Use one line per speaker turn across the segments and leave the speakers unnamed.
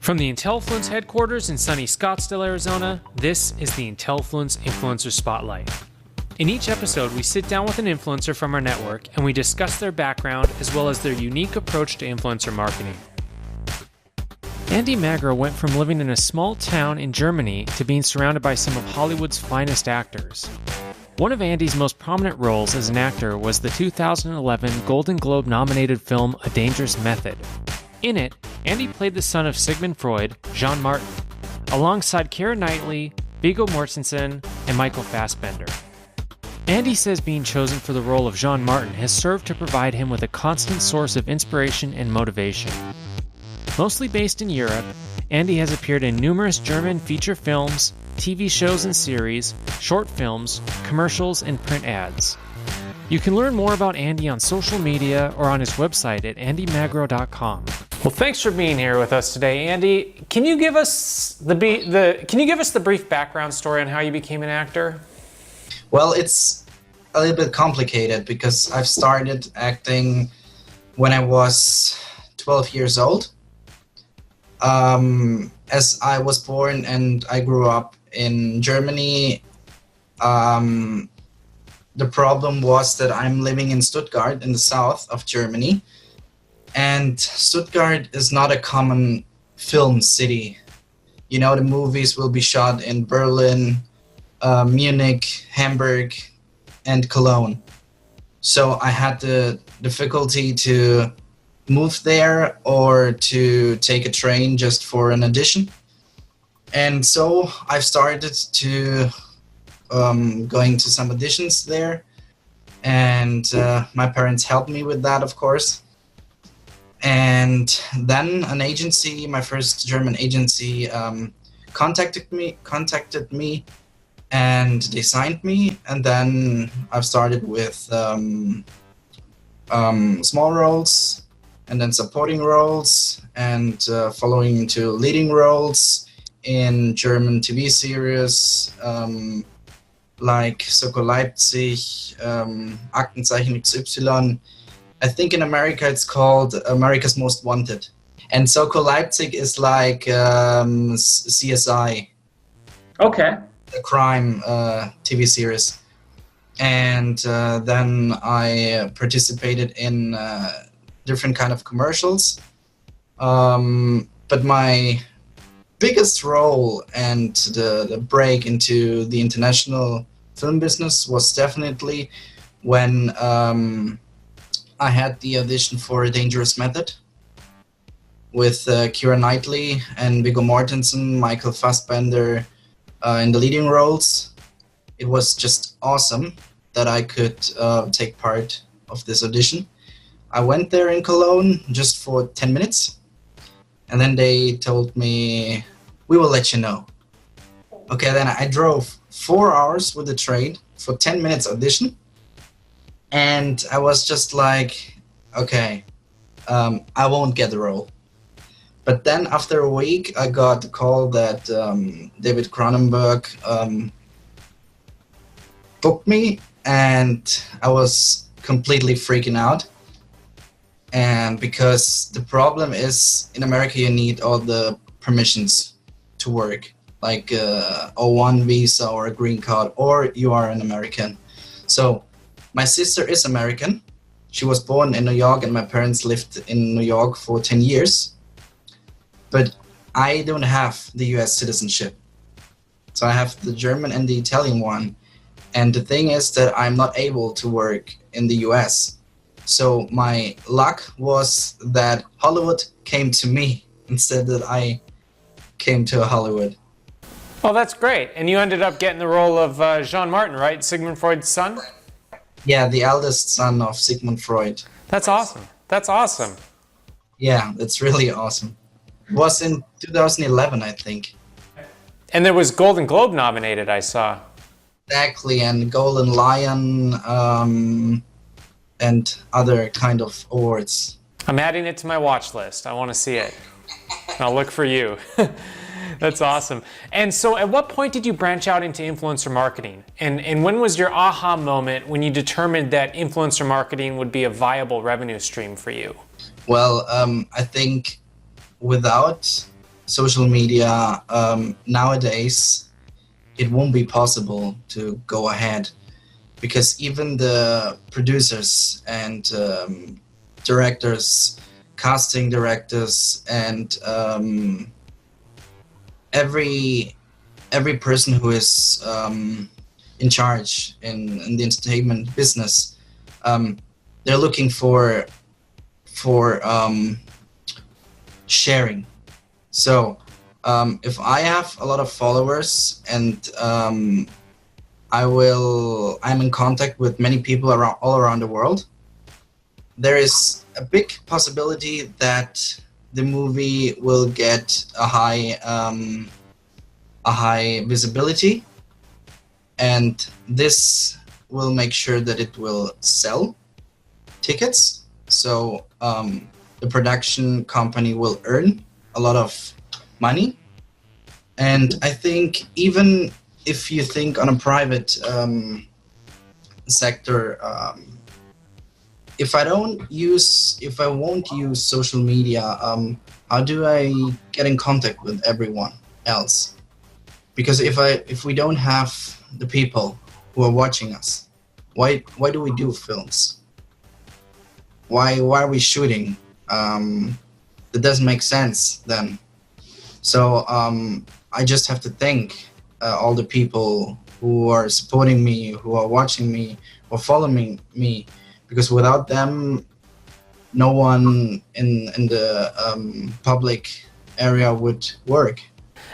From the Intellifluence headquarters in sunny Scottsdale, Arizona, this is the Intellifluence Influencer Spotlight. In each episode, we sit down with an influencer from our network and we discuss their background as well as their unique approach to influencer marketing. Andy Magro went from living in a small town in Germany to being surrounded by some of Hollywood's finest actors. One of Andy's most prominent roles as an actor was the 2011 Golden Globe nominated film A Dangerous Method. In it, Andy played the son of Sigmund Freud, Jean Martin, alongside Keira Knightley, Viggo Mortensen, and Michael Fassbender. Andy says being chosen for the role of Jean Martin has served to provide him with a constant source of inspiration and motivation. Mostly based in Europe, Andy has appeared in numerous German feature films, TV shows and series, short films, commercials, and print ads. You can learn more about Andy on social media or on his website at andymagro.com. Well, thanks for being here with us today, Andy. Can you give us the brief background story on how you became an actor?
Well, it's a little bit complicated because I've started acting when I was 12 years old. As I was born and I grew up in Germany, the problem was that I'm living in Stuttgart in the south of Germany, and Stuttgart is not a common film city. You know, the movies will be shot in Berlin, Munich, Hamburg, and Cologne. So I had the difficulty to move there or to take a train just for an audition. And so I've started to going to some auditions there, and my parents helped me with that, of course. And then an agency, my first German agency, contacted me and they signed me, and then I've started with small roles and then supporting roles and following into leading roles in German TV series like SOKO Leipzig, Aktenzeichen XY. I think in America it's called America's Most Wanted. And SOKO Leipzig is like CSI.
Okay.
The crime TV series. And then I participated in different kind of commercials. But my biggest role and the break into the international film business was definitely when I had the audition for A Dangerous Method with Keira Knightley and Viggo Mortensen, Michael Fassbender in the leading roles. It was just awesome that I could take part of this audition. I went there in Cologne just for 10 minutes, and then they told me, we will let you know. Okay, then I drove 4 hours with the train for 10 minutes audition, and I was just like, okay, I won't get the role. But then after a week, I got the call that David Cronenberg booked me, and I was completely freaking out. And because the problem is, in America, you need all the permissions to work, like a O1 visa or a green card, or you are an American. So my sister is American. She was born in New York, and my parents lived in New York for 10 years. But I don't have the US citizenship. So I have the German and the Italian one. And the thing is that I'm not able to work in the US. So my luck was that Hollywood came to me instead that I came to Hollywood.
Oh, that's great. And you ended up getting the role of Jean Martin, right? Sigmund Freud's son?
Yeah, the eldest son of Sigmund Freud.
That's awesome. That's awesome.
Yeah, that's really awesome. It was in 2011, I think.
And there was Golden Globe nominated, I saw.
Exactly, and Golden Lion and other kind of awards.
I'm adding it to my watch list. I want to see it. I'll look for you. That's awesome. And so at what point did you branch out into influencer marketing? And when was your aha moment when you determined that influencer marketing would be a viable revenue stream for you?
Well, I think without social media, nowadays it won't be possible to go ahead, because even the producers and directors, casting directors, and every person who is in charge in the entertainment business, they're looking for sharing. So if I have a lot of followers and I'm in contact with many people all around the world, there is a big possibility that the movie will get a high visibility, and this will make sure that it will sell tickets. So the production company will earn a lot of money. And I think even if you think on a private sector, if I won't use social media, how do I get in contact with everyone else? Because if we don't have the people who are watching us, why do we do films? Why are we shooting? That doesn't make sense then. So I just have to thank all the people who are supporting me, who are watching me, or following me, because without them, no one in the public area would work.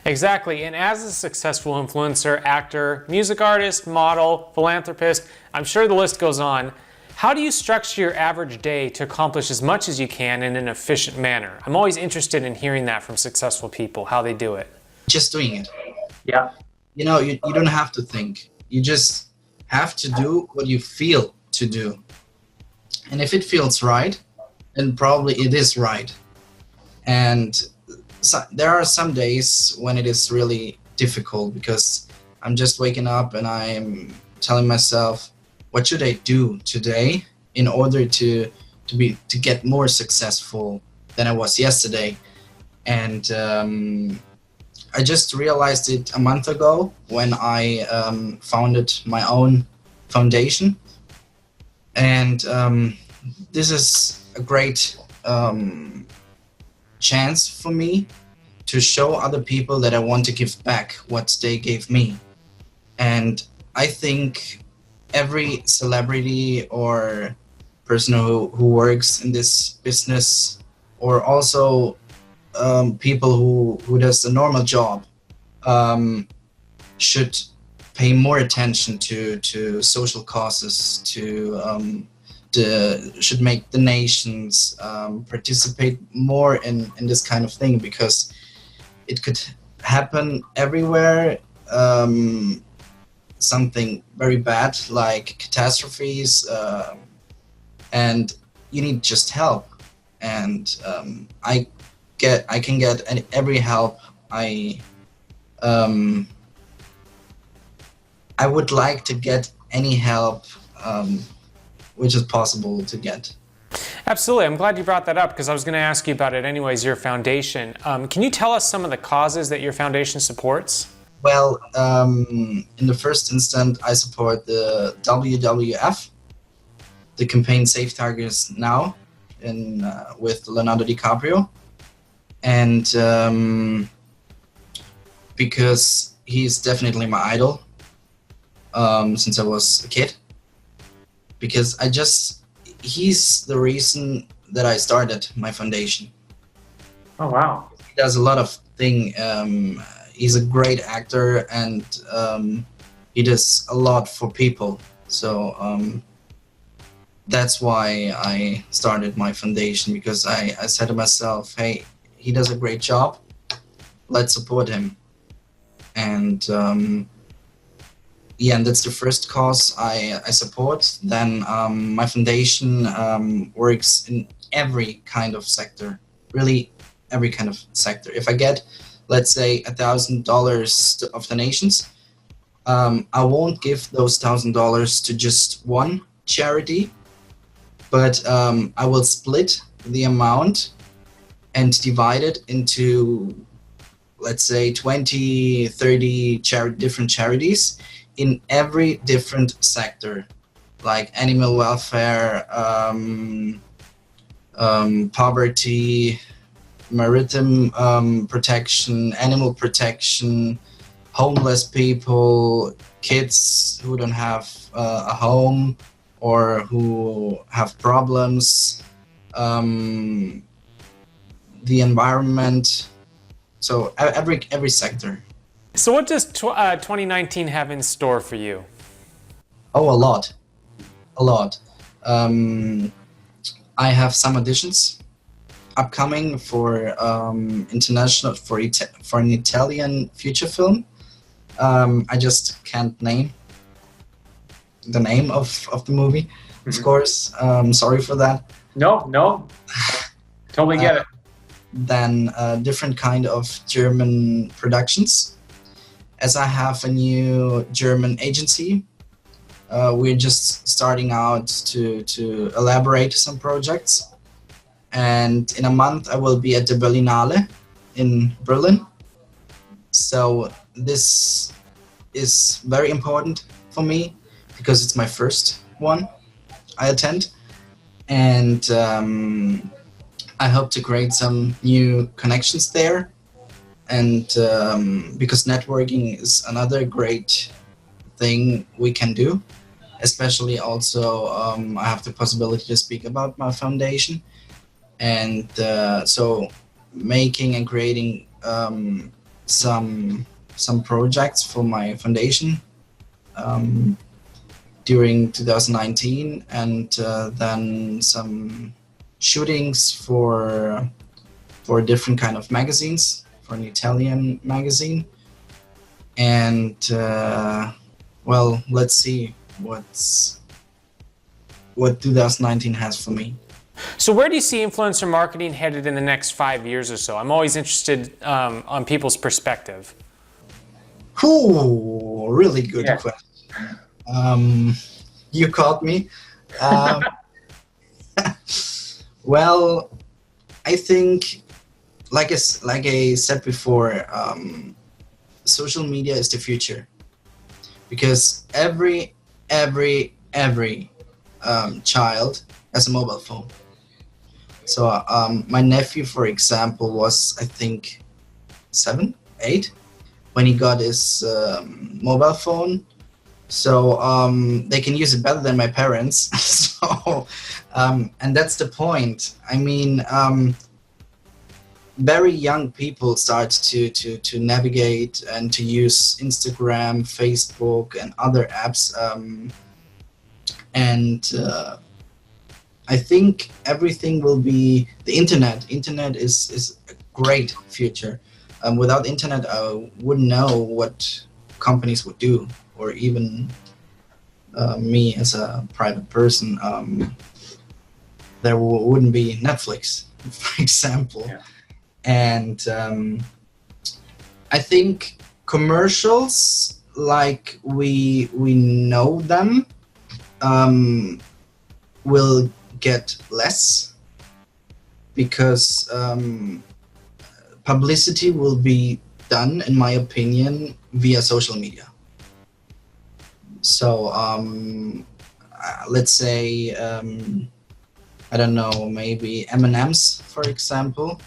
Exactly, and as a successful influencer, actor, music artist, model, philanthropist, I'm sure the list goes on, how do you structure your average day to accomplish as much as you can in an efficient manner? I'm always interested in hearing that from successful people, how they do it.
Just doing it.
Yeah.
You know, you don't have to think. You just have to do what you feel to do. And if it feels right, then probably it is right. And so, there are some days when it is really difficult, because I'm just waking up and I'm telling myself, what should I do today in order to get more successful than I was yesterday? And I just realized it a month ago when I founded my own foundation. And this is a great chance for me to show other people that I want to give back what they gave me. And I think every celebrity or person who works in this business, or also people who does a normal job, should pay more attention to social causes, should make donations, participate more in this kind of thing, because it could happen everywhere. Something very bad like catastrophes, and you need just help. And I can get every help I would like to get, any help which is possible to get.
Absolutely. I'm glad you brought that up, because I was going to ask you about it anyways, your foundation. Can you tell us some of the causes that your foundation supports?
Well, in the first instance, I support the WWF, the campaign Save Tigers Now, with Leonardo DiCaprio. And because he's definitely my idol since I was a kid. Because he's the reason that I started my foundation.
Oh, wow.
He does a lot of things. He's a great actor, and he does a lot for people. So that's why I started my foundation, because I said to myself, hey, he does a great job. Let's support him. And yeah, and that's the first cause I support. Then my foundation works in every kind of sector, really every kind of sector. If I get, let's say, $1,000 of donations, I won't give those $1,000 to just one charity, but I will split the amount and divide it into let's say 20, 30 different charities in every different sector, like animal welfare, poverty, maritime protection, animal protection, homeless people, kids who don't have a home or who have problems, the environment. So every sector.
So what does 2019 have in store for you?
Oh, a lot. I have some auditions upcoming for international for an Italian feature film. I just can't name the name of the movie, of course. Sorry for that.
No, totally get it.
Then different kind of German productions. As I have a new German agency, we're just starting out to elaborate some projects. And in a month, I will be at the Berlinale in Berlin. So this is very important for me because it's my first one I attend. And I hope to create some new connections there. And because networking is another great thing we can do, especially also I have the possibility to speak about my foundation. And so making and creating some projects for my foundation during 2019, and then some shootings for different kind of magazines, for an Italian magazine. And well, let's see what 2019 has for me.
So where do you see influencer marketing headed in the next 5 years or so? I'm always interested on people's perspective.
Ooh, really good question. You caught me. Well, I think, like I said before, social media is the future, because every child has a mobile phone. So my nephew, for example, was, I think, 7, 8 when he got his mobile phone. So they can use it better than my parents. So and that's the point. I mean, very young people start to navigate and to use Instagram, Facebook, and other apps. I think everything will be the internet. Internet is a great future. Without internet, I wouldn't know what companies would do, or even me as a private person. There wouldn't be Netflix, for example. Yeah. And I think commercials, like we know them, will get less, because publicity will be done, in my opinion, via social media. So let's say, I don't know, maybe M&M's, for example,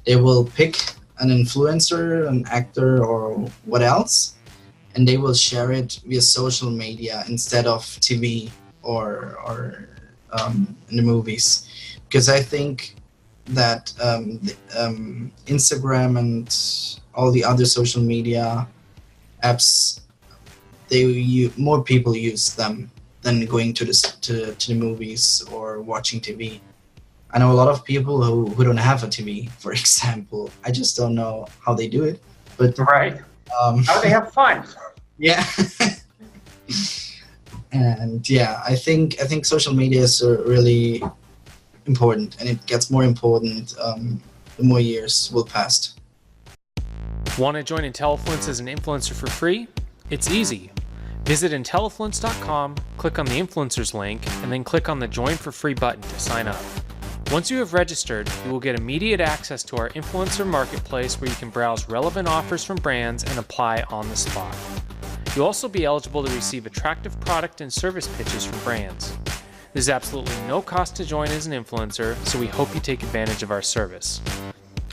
they will pick an influencer, an actor, or what else, and they will share it via social media instead of TV or in the movies. Because I think that Instagram and all the other social media apps, more people use them than going to the movies or watching TV. I know a lot of people who don't have a TV, for example. I just don't know how they do it. But
right, how they have fun.
Yeah. And yeah, I think social media is really important, and it gets more important the more years will pass.
Want to join Intellifluence as an influencer for free? It's easy. Visit Intellifluence.com, click on the influencers link, and then click on the Join for Free button to sign up. Once you have registered, you will get immediate access to our influencer marketplace where you can browse relevant offers from brands and apply on the spot. You'll also be eligible to receive attractive product and service pitches from brands. There's absolutely no cost to join as an influencer, so we hope you take advantage of our service.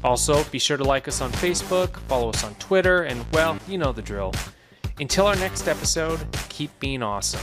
Also, be sure to like us on Facebook, follow us on Twitter, and well, you know the drill. Until our next episode, keep being awesome.